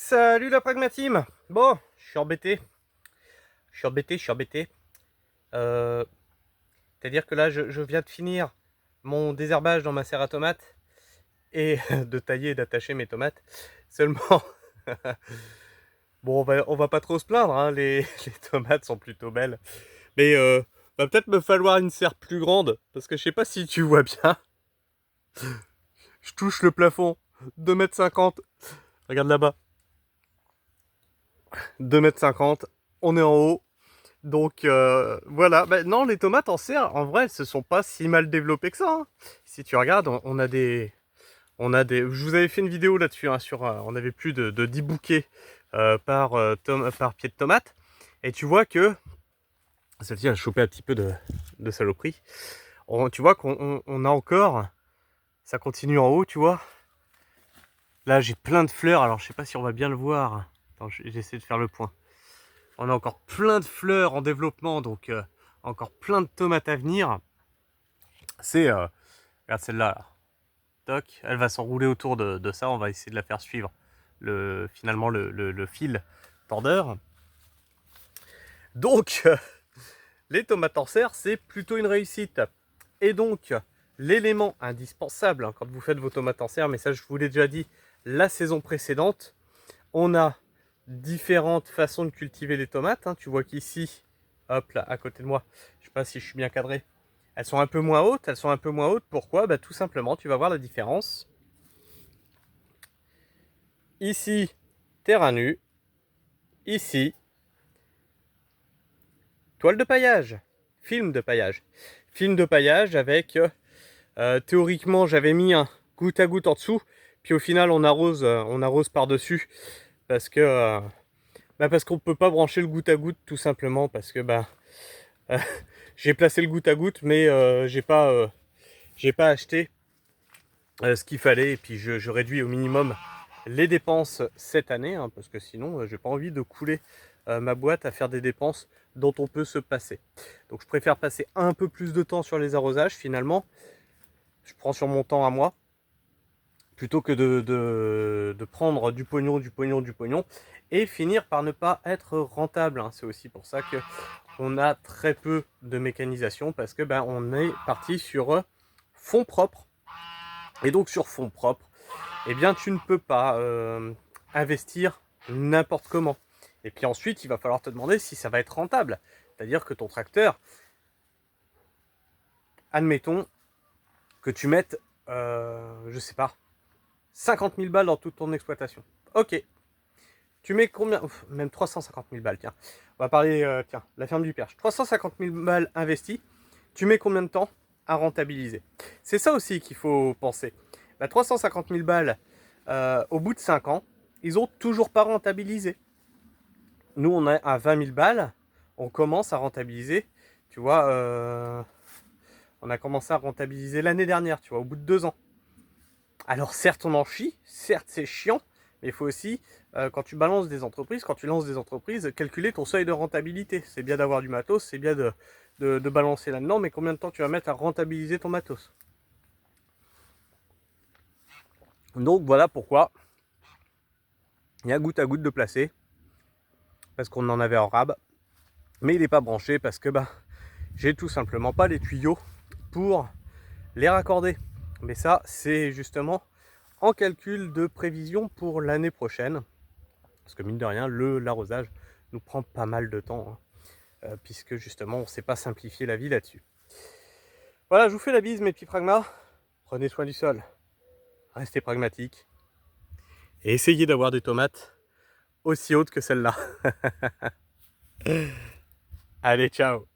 Salut la pragmatime. Bon, je suis embêté. Je suis embêté. Euh, C'est-à-dire que là, je viens de finir mon désherbage dans ma serre à tomates et de tailler et d'attacher mes tomates. Seulement, bon, on va pas trop se plaindre, hein, les tomates sont plutôt belles. Mais va peut-être me falloir une serre plus grande, parce que je sais pas si tu vois bien. Je touche le plafond, 2,50 m. Regarde là-bas. 2,50 m, on est en haut. Donc voilà, non, les tomates en serre, en vrai, elles se sont pas si mal développées que ça, hein. Si tu regardes, je vous avais fait une vidéo là-dessus, hein, on avait plus de 10 bouquets par pied de tomate. Et tu vois que, celle-ci a chopé un petit peu de saloperie. Tu vois qu'on a encore, ça continue en haut, tu vois. Là, j'ai plein de fleurs, alors je sais pas si on va bien le voir. Attends, j'essaie de faire le point. On a encore plein de fleurs en développement, donc encore plein de tomates à venir. Regarde celle-là, là. Toc, elle va s'enrouler autour de ça. On va essayer de la faire suivre finalement le fil tordeur. Donc, les tomates en serre, c'est plutôt une réussite. Et donc, l'élément indispensable, hein, quand vous faites vos tomates en serre, mais ça je vous l'ai déjà dit la saison précédente, on a différentes façons de cultiver les tomates, hein. Tu vois qu'ici, hop là, à côté de moi, je sais pas si je suis bien cadré, elles sont un peu moins hautes. Pourquoi? Tout simplement, tu vas voir la différence. Ici, terrain nu. Ici, toile de paillage. Film de paillage. Film de paillage avec, théoriquement, j'avais mis un goutte à goutte en dessous. Puis au final, on arrose par-dessus. Parce que parce qu'on ne peut pas brancher le goutte à goutte, tout simplement. Parce que euh, j'ai placé le goutte à goutte, mais j'ai pas acheté ce qu'il fallait. Et puis je réduis au minimum les dépenses cette année, hein, parce que sinon j'ai pas envie de couler ma boîte à faire des dépenses dont on peut se passer. Donc je préfère passer un peu plus de temps sur les arrosages finalement. Je prends sur mon temps à moi plutôt que de prendre du pognon et finir par ne pas être rentable, hein. C'est aussi pour ça que on a très peu de mécanisation, parce que on est parti sur fonds propres. Et donc sur fonds propres, eh bien tu ne peux pas investir n'importe comment. Et puis ensuite, il va falloir te demander si ça va être rentable. C'est-à-dire que ton tracteur, admettons que tu mettes, je sais pas, 50 000 balles dans toute ton exploitation. Ok. Tu mets combien? Même 350 000 balles, tiens. On va parler, tiens, la ferme du Perche. 350 000 balles investies. Tu mets combien de temps à rentabiliser? C'est ça aussi qu'il faut penser. 350 000 balles, au bout de 5 ans, ils ont toujours pas rentabilisé. Nous, on est à 20 000 balles. On commence à rentabiliser. Tu vois, on a commencé à rentabiliser l'année dernière, tu vois, au bout de 2 ans. Alors certes, on en chie. Certes, c'est chiant. Mais il faut aussi, quand tu lances des entreprises, calculer ton seuil de rentabilité. C'est bien d'avoir du matos, c'est bien de balancer là-dedans, mais combien de temps tu vas mettre à rentabiliser ton matos? Donc voilà pourquoi il y a goutte à goutte de placer, parce qu'on en avait en rab, mais il n'est pas branché parce que j'ai tout simplement pas les tuyaux pour les raccorder. Mais ça, c'est justement en calcul de prévision pour l'année prochaine, parce que mine de rien, l'arrosage nous prend pas mal de temps, hein, puisque justement on ne sait pas simplifier la vie là-dessus. Voilà, je vous fais la bise mes petits pragmas. Prenez soin du sol, restez pragmatiques et essayez d'avoir des tomates aussi hautes que celle-là. Allez, ciao.